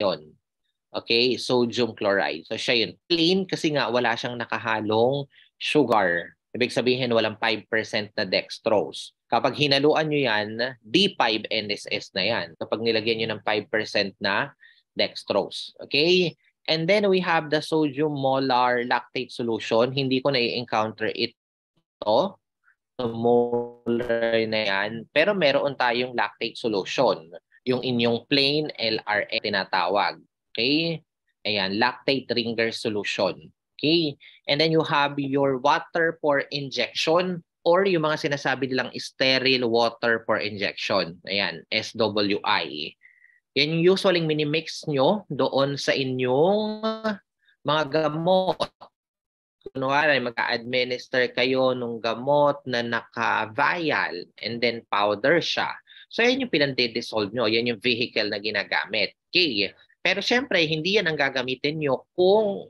yun. Okay, sodium chloride. So siya yun. Plain kasi nga wala siyang nakahalong sugar. Ibig sabihin walang 5% na dextrose. Kapag hinaluan nyo yan, D5NSS na yan. Kapag nilagyan nyo ng 5% na dextrose. Okay? And then we have the sodium molar lactate solution. Hindi ko na-encounter ito. So molar na yan. Pero meron tayong lactate solution. Yung inyong plain LRA tinatawag. Okay? Ayan, lactate ringer solution. Okay? And then you have your water for injection or yung mga sinasabi nilang sterile water for injection. Ayan, SWI. Yan yung usually minimix nyo doon sa inyong mga gamot. Kunwari, mag-administer kayo ng gamot na naka-vial and then powder siya. So, yan yung pinandi-dissolve nyo. Yan yung vehicle na ginagamit. Okay. Pero syempre, hindi yan ang gagamitin nyo kung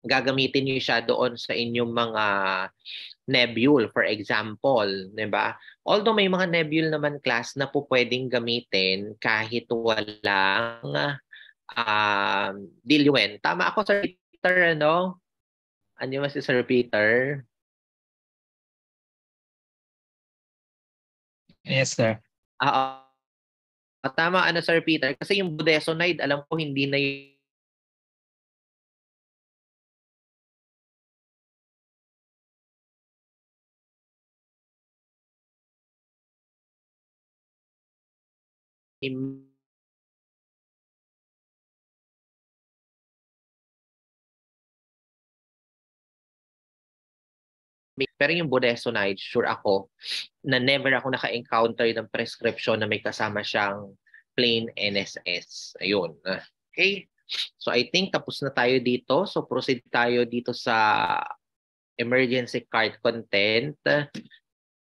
gagamitin nyo siya doon sa inyong mga nebule, for example. Diba? Although may mga nebule naman class na po pwedeng gamitin kahit walang diluent. Tama ako, Sir Peter, ano? Ano ba si Sir Peter? Yes, sir. Tama, ano, Sir Peter? Kasi yung budesonide, alam ko hindi na yung pero yung budesonide, sure ako na never ako naka-encounter ng prescription na may kasama siyang plain NSS. Ayun. Okay? So I think tapos na tayo dito. So proceed tayo dito sa emergency card content.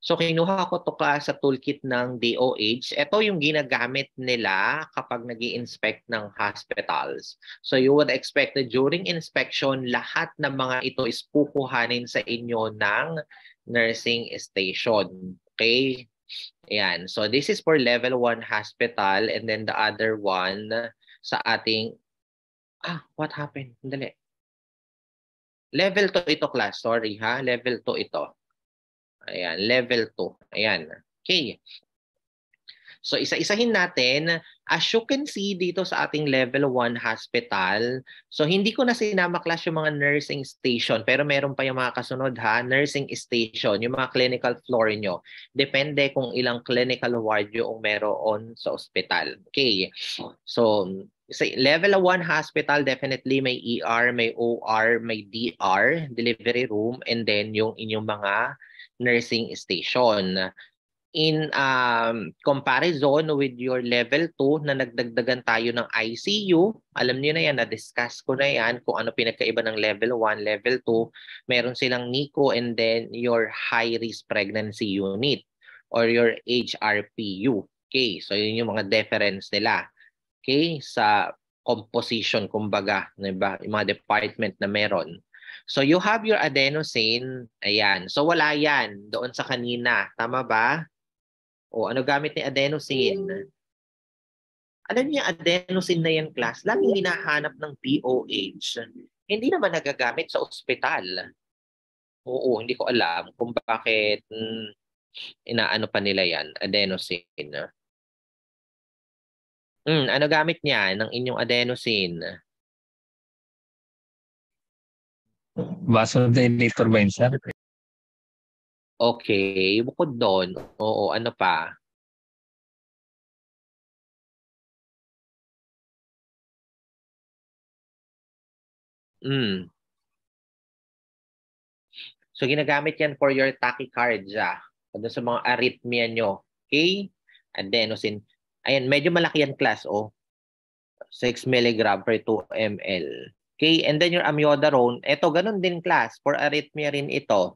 So kinuha ko to sa toolkit ng DOH. Ito yung ginagamit nila kapag nag-i-inspect ng hospitals. So you would expect that during inspection, lahat ng mga ito is kukuhanin sa inyo ng nursing station. Okay? Ayan. So this is for level 1 hospital and then the other one sa ating... what happened? Dali. Level 2 ito class. Sorry ha. Level 2 ito. Ayan, level 2. Ayan. Okay. So, isa-isahin natin. As you can see dito sa ating level 1 hospital, so hindi ko na sinama-class yung mga nursing station, pero meron pa yung mga kasunod ha, nursing station, yung mga clinical floor nyo. Depende kung ilang clinical ward yung meron sa hospital. Okay. So, sa level 1 hospital, definitely may ER, may OR, may DR, delivery room, and then yung inyong mga nursing station. In comparison with your level 2 na nagdagdagan tayo ng ICU, alam niyo na yan, na-discuss ko na yan kung ano pinagkaiba ng level 1, level 2. Meron silang NICU and then your high-risk pregnancy unit or your HRPU. Okay, so yun yung mga difference nila. Okay, sa composition, kumbaga, diba? Yung mga department na meron. So you have your adenosine, ayan. So wala yan doon sa kanina, tama ba? O ano gamit ni adenosine? Alam niyo adenosine na yan class, laging hinahanap ng DOH. Hindi naman nagagamit sa ospital. Oo, hindi ko alam kung bakit inaano pa nila yan, adenosine. Ano gamit niya ng inyong adenosine? Vasodilator ba yun, sir? Okay, bukod doon, oo, ano pa? So ginagamit yan for your tachycardia, sa mga arrhythmia nyo. Okay? Adenosine. Ayan, medyo malaki yan class, 6 mg per 2 ml. Okay, and then your amiodarone, ito ganun din class, for arrhythmia rin ito.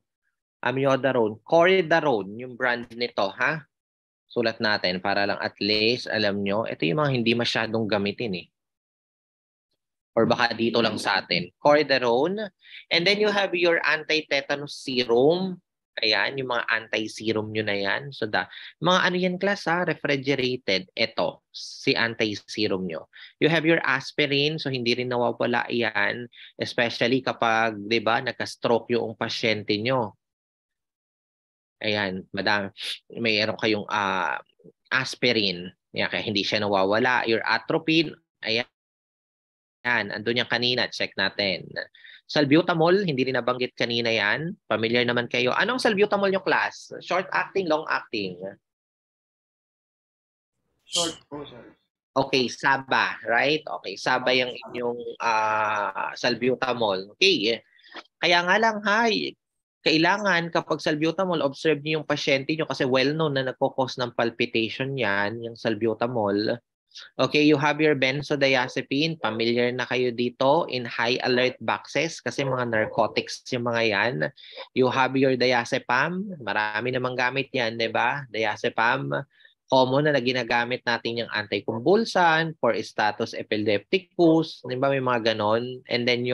Amiodarone, Coridarone, yung brand nito, ha? Sulat natin para lang at least alam nyo, ito yung mga hindi masyadong gamitin or baka dito lang sa atin. Coridarone, and then you have your anti-tetanus serum, Ayan, yung mga anti-serum nyo na yan. So, mga ano yan class ha, refrigerated. Ito, si anti-serum nyo. You have your aspirin, so hindi rin nawawala yan. Especially kapag, di ba, nagka-stroke yung pasyente nyo. Ayan, madam, mayroon kayong aspirin. Yan, kaya hindi siya nawawala. Your atropine, ayan. Yan, andun yan kanina. Check natin. Salbutamol, hindi rin nabanggit kanina yan. Familiar naman kayo. Anong salbutamol yung class? Short acting, long acting? Short po, sir. Okay, Saba, right? Okay, Saba yung inyong salbutamol. Okay. Kaya nga lang, kailangan kapag salbutamol, observe niyo yung pasyente niyo kasi well-known na nagkukos ng palpitation yan, yung salbutamol. Okay, you have your benzodiazepine. Familiar na kayo dito in high alert boxes kasi mga narcotics yung mga yan. You have your diazepam. Marami namang gamit yan, di ba? Diazepam. Common na ginagamit natin yung anticonvulsant for status epilepticus. Di ba? May mga ganon. And then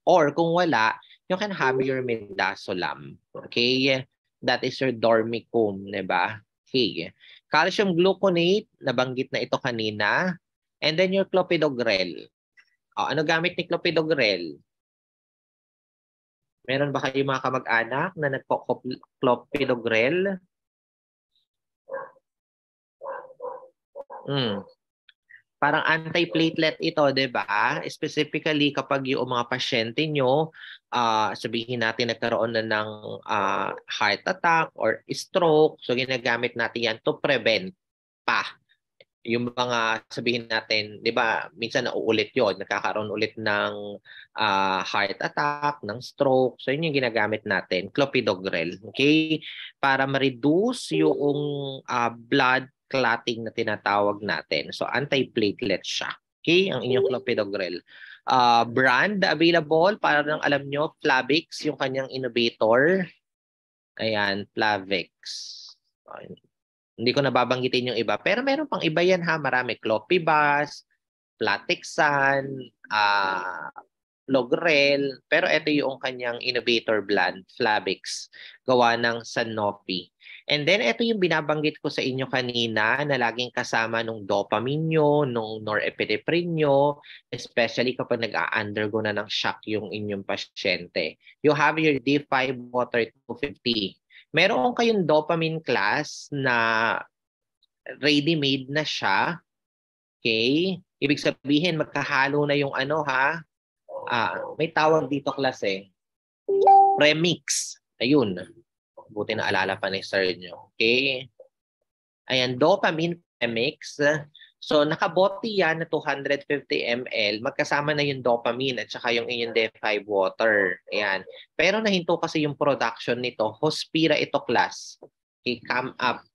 or kung wala, you can have your midazolam. Okay? That is your dormicum, di ba? Okay. Calcium gluconate, nabanggit na ito kanina. And then your clopidogrel. Ano gamit ni clopidogrel? Meron ba kayo mga kamag-anak na nagpo-clopidogrel? Parang anti-platelet ito, 'di ba? Specifically kapag yung mga pasyente nyo, sabihin natin nagkaroon na ng heart attack or stroke, so ginagamit natin yan to prevent pa yung mga sabihin natin, 'di ba, minsan nauulit 'yon, nagkakaroon ulit ng heart attack, ng stroke. So yun yung ginagamit natin, clopidogrel, okay? Para ma-reduce yung blood clotting na tinatawag natin. So anti-platelet siya. Okay, ang inyong clopidogrel. Brand available para nang alam nyo, Plavix, yung kanyang innovator. Ayan, Plavix. Hindi ko nababanggitin yung iba. Pero meron pang iba yan ha. Marami. Clopibas, Platexan, Logrel. Pero ito yung kanyang innovator brand, Flavix. Gawa ng Sanofi. And then ito yung binabanggit ko sa inyo kanina na laging kasama nung dopamine nyo, nung norepinephrine nyo, especially kapag nag-undergo na ng shock yung inyong pasyente. You have your D5 Water 250. Meron kayong dopamine class na ready-made na siya. Okay? Ibig sabihin, magkahalo na yung may tawag dito class premix. Ayun. Buti na alala pa ni sir nyo. Okay? Ayan, dopamine premix. So, nakabote yan na 250 ml. Magkasama na yung dopamine at saka yung inyong D5 water. Ayan. Pero nahinto kasi yung production nito. Hospira ito class. Okay, come up.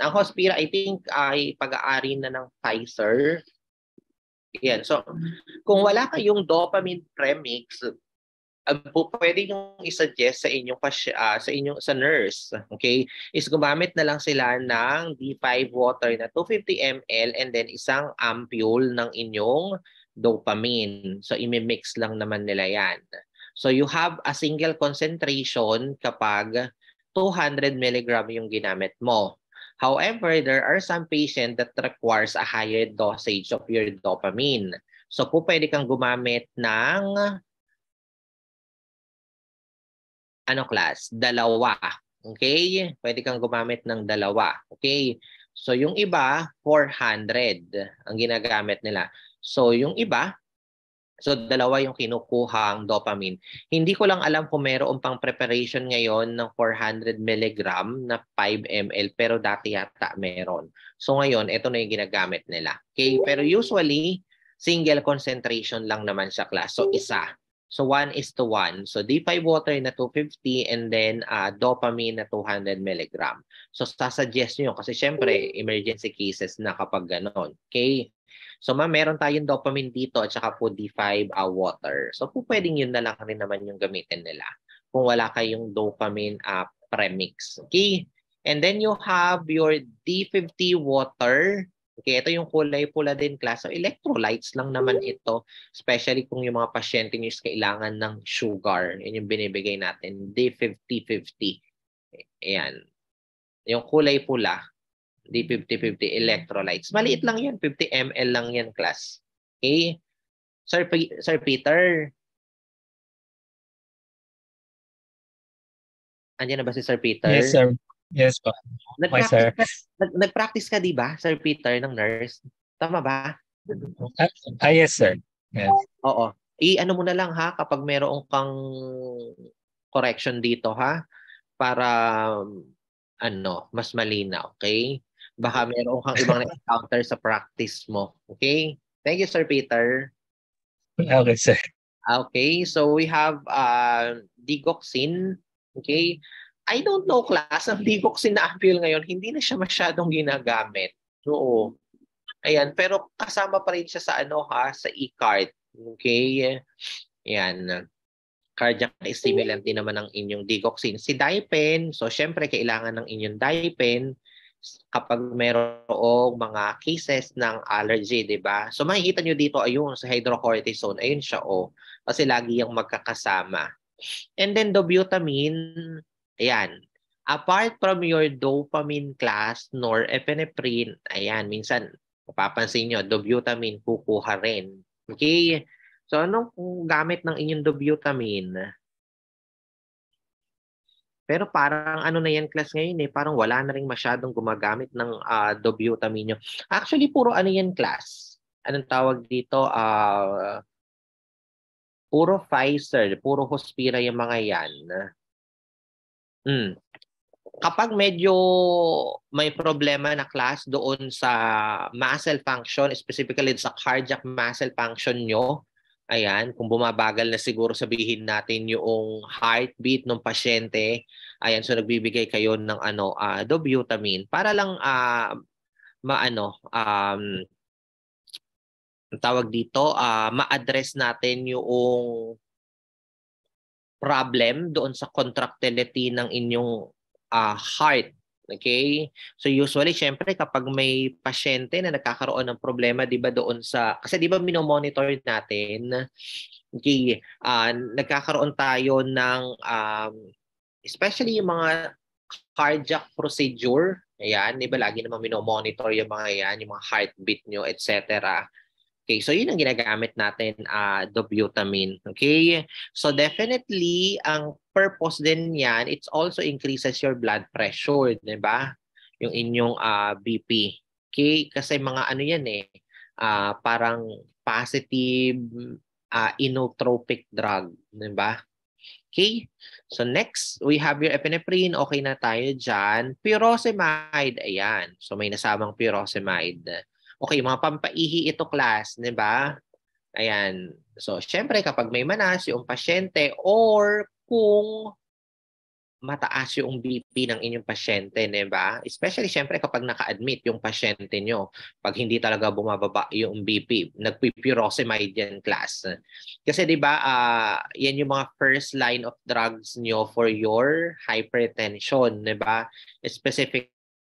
Ang Hospira, I think, ay pag-aari na ng Pfizer. Ayan. So, kung wala kayong dopamine premix, pwede yung i-suggest sa nurse, okay, is gumamit na lang sila ng D5 water na 250 ml and then isang ampule ng inyong dopamine. So imi-mix lang naman nila yan. So you have a single concentration kapag 200 mg yung ginamit mo. However, there are some patients that requires a higher dosage of your dopamine. So pwede kang gumamit ng class? Dalawa. Okay? Pwede kang gumamit ng dalawa. Okay? So, yung iba, 400 ang ginagamit nila. So, yung iba, dalawa yung kinukuhang dopamine. Hindi ko lang alam kung mayroon pang preparation ngayon ng 400 mg na 5 ml, pero dati yata meron. So, ngayon, ito na yung ginagamit nila. Okay? Pero usually, single concentration lang naman sa class. So, isa. So 1:1. So D5 water na 250 and then dopamine na 200 mg. So sasuggest nyo kasi syempre emergency cases na kapag ganon. Okay? So meron tayong dopamine dito at saka po D5 water. So pwedeng yun na lang rin naman yung gamitin nila kung wala kayong dopamine premix. Okay? And then you have your D50 water. Okay, ito yung kulay pula din class. So electrolytes lang naman ito, especially kung yung mga pasyente nyo is kailangan ng sugar. Yun yung binibigay natin, D50-50. Ayan. Yung kulay pula, di 50-50 electrolytes. Maliit lang yan, 50 ml lang yan, class. Okay? Sir Peter. Andiyan na ba si Sir Yes, Peter? sir. Yes po. Okay, Nag-practice sir. ka, nag-practice ka, di ba, Sir Peter, ng nurse? Tama ba? Yes, sir. Yes. Oo. I-ano mo na lang ha kapag meron kang correction dito ha para mas malinaw, okay? Baka meron kang ibang encounter sa practice mo, okay? Thank you, Sir Peter. Okay, sir. Okay, so we have digoxin, okay? I don't know, class, ang digoxin na appeal ngayon, hindi na siya masyadong ginagamit. Oo. Ayan, pero kasama pa rin siya sa sa e-card. Okay? Ayan. Cardiac stimulant din naman ang inyong digoxin. Si Dipen, so syempre kailangan ng inyong Dipen kapag merong mga cases ng allergy, di ba? So makikita nyo dito, ayun, sa hydrocortisone, ayun siya, kasi lagi yung magkakasama. And then dobutamine, ayan. Apart from your dopamine class, norepinephrine, ayan, minsan, mapapansin nyo, dobutamine, kukuha rin. Okay? So, anong gamit ng inyong dobutamine? Pero parang ano na yan, class ngayon parang wala na rin masyadong gumagamit ng dobutamine nyo. Actually, puro ano yan, class? Anong tawag dito? Puro Pfizer, puro Hospira yung mga yan. Kapag medyo may problema na class doon sa muscle function, specifically sa cardiac muscle function nyo, ayan, kung bumabagal na siguro sabihin natin yung heartbeat ng pasyente, ayan, so nagbibigay kayo ng dobutamine para lang tawag dito, ma-address natin yung problem doon sa contractility ng inyong heart. Okay? So usually, syempre, kapag may pasyente na nagkakaroon ng problema, di ba doon kasi di ba minomonitor natin, okay, nagkakaroon tayo ng, especially yung mga cardiac procedure, ayan, di ba lagi naman minomonitor yung mga yan, yung mga heartbeat nyo, etc. Okay, so yun ang ginagamit natin, dobutamine. Okay? So definitely, ang purpose din yan, it also increases your blood pressure, di ba? Yung inyong BP. Okay? Kasi mga ano yan parang positive inotropic drug, di ba? Okay? So next, we have your epinephrine. Okay na tayo dyan. Furosemide. Ayan. So may nasamang furosemide. Okay, mga pampaihi ito, class, di ba? Ayan. So, syempre, kapag may manas yung pasyente or kung mataas yung BP ng inyong pasyente, di ba? Especially, syempre, kapag naka-admit yung pasyente nyo, pag hindi talaga bumababa yung BP, nagpipurosemide yan, class. Kasi, di ba, yan yung mga first line of drugs nyo for your hypertension, di ba? Specific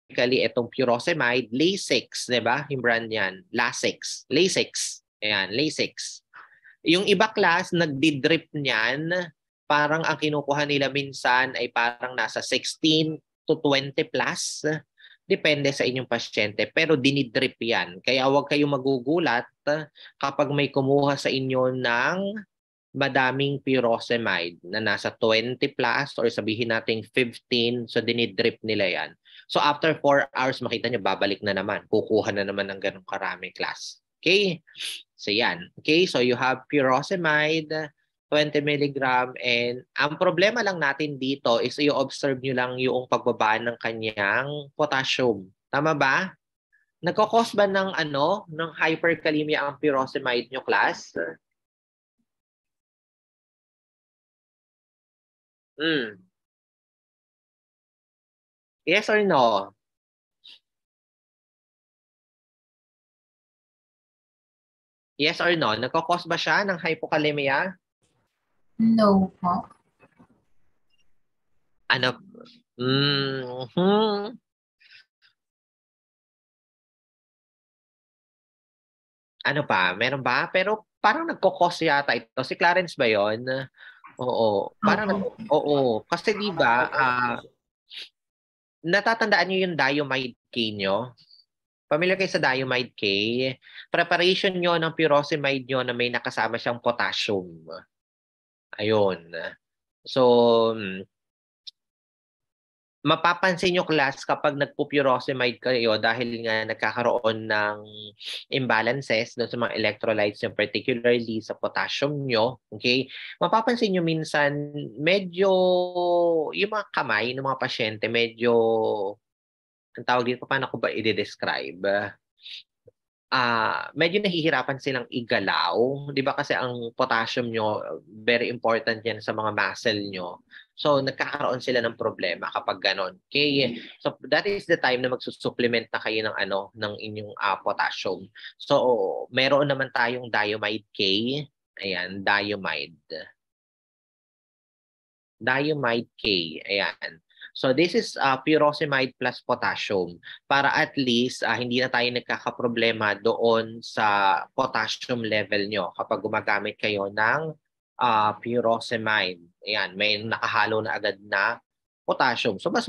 itong furosemide, Lasix, di ba? Yung brand yan. Lasix. Lasix. Ayan, Lasix. Yung iba, class, nagdi-drip niyan, parang ang kinukuha nila minsan ay parang nasa 16 to 20 plus. Depende sa inyong pasyente. Pero dinidrip yan. Kaya huwag kayong magugulat kapag may kumuha sa inyo ng madaming furosemide na nasa 20 plus or sabihin nating 15, so dinidrip nila yan. So after 4 hours, makita nyo, babalik na naman. Kukuha na naman ng ganong karaming class. Okay? So yan. Okay? So you have furosemide, 20 milligram, and ang problema lang natin dito is i-observe nyo lang yung pagbaba ng kanyang potassium. Tama ba? Nagkakos ba ng ng hyperkalemia ang furosemide nyo, class? Yes or no? Yes or no? Nagkakos ba siya ng hypokalemia? No po. Ano? Ano pa? Meron ba? Pero parang nagkakos yata ito. Si Clarence ba yon? Oo. Parang oo. Kasi di ba, natatandaan niyo yung diamide K nyo? Familiar kayo sa diamide K? Preparation nyo ng furosemide nyo na may nakasama siyang potassium. Ayun. So, mapapansin nyo class kapag nagpo-furosemide kayo dahil nga nagkakaroon ng imbalances doon sa mga electrolytes nyo, particularly sa potassium nyo, okay? Mapapansin nyo minsan medyo yung mga kamay ng mga pasyente medyo, ang tawag dito, paano ko ba i-describe? Medyo nahihirapan silang igalaw. Di ba kasi ang potassium nyo, very important yan sa mga muscle nyo. So, nagkakaroon sila ng problema kapag ganon. Okay? So, that is the time na magsusupplement na kayo ng inyong potassium. So, meron naman tayong diamide K. Ayan, diamide. Diamide K. Ayan. So this is furosemide plus potassium para at least hindi na tayo nagkakaproblema doon sa potassium level nyo kapag gumagamit kayo ng furosemide. Ayan, may nakahalo na agad na potassium. So mas